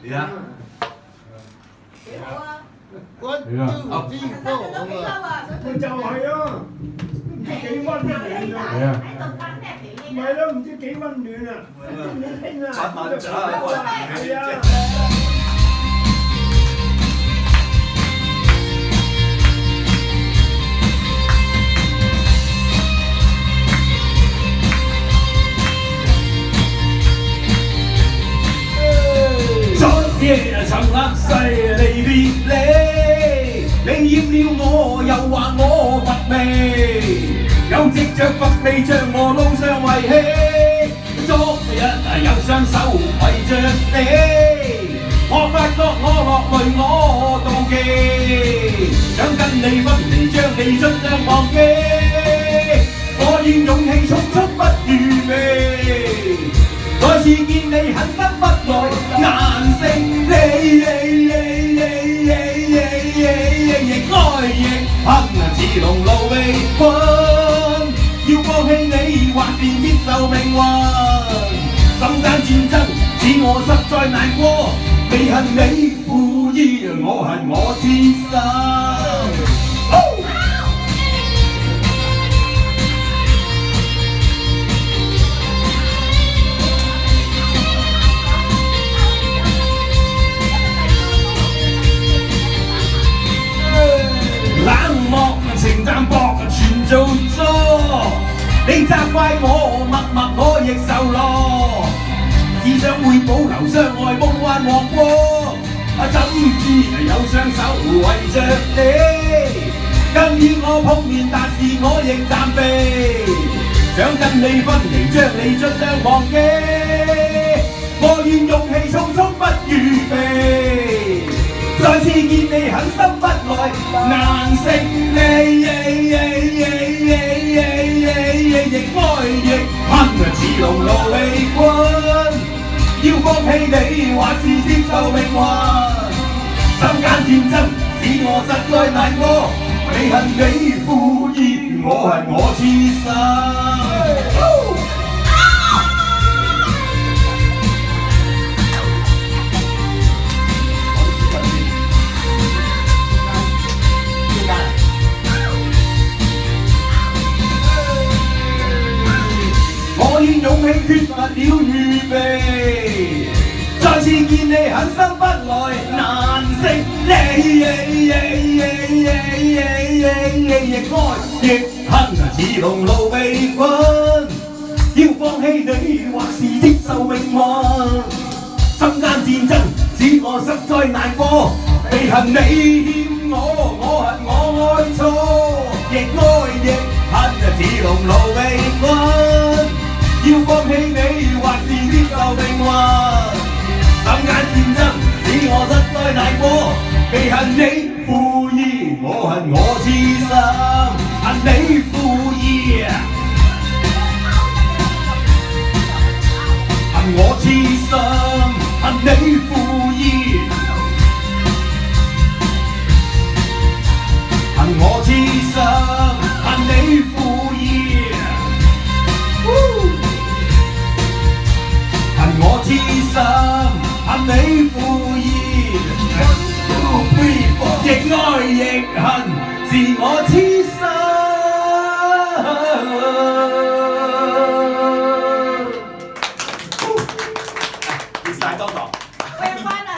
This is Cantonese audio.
係啊。幾好啊！One two three 生日 four 都幾咁啊！嬲啊！想佢就係啊，唔知幾温暖啊！係啊！喺度發咩脾唔氣啊？係咯，唔知幾温暖啊！你傾啊，發晚咋係啊！昨夜沉額世離別你，你厭了我又話我乏味，又藉着乏味將我路上遺棄。昨日又雙手圍着你，我發覺我落淚我妒忌，想跟你分離將你盡量忘記，我願勇氣衝出不預備。再次見你很心不來，難勝你，亦愛亦恨，似龍路被困。要放棄你，還是接受命運？心間戰爭使我實在難過，未恨你負意，我恨我自身。冷漠情淡薄全做錯，你責怪我默默我亦受落，只想會保留相愛夢幻王國，怎知有雙手圍着你，更與我碰面，但是我亦暫避，想跟你分離，將你盡量忘記，我願勇氣匆匆不預備。再次見你狠心不來，難勝你，亦愛亦恨，似龍路被困。要放棄你，還是接受命運？心間戰爭使我實在難過，未恨你負意，我恨我自身。我願勇氣缺乏了預備，再次見你狠心不來，難勝你，亦愛亦恨，似龍路被困。要放棄你，或是接受命運？心間戰爭使我實在難過，未恨你欠我，我恨我愛錯，亦愛亦恨，似龍路被困。要放棄你，或是接受命運？心間戰爭使我實在難過，未恨你負意，我恨我自身，恨你負意，恨我自身，恨你負意，恨我自身，恨你負意。恨我痴心，恨你負意，亦愛亦恨，是我痴心。跌曬多堂。喂，翻啊！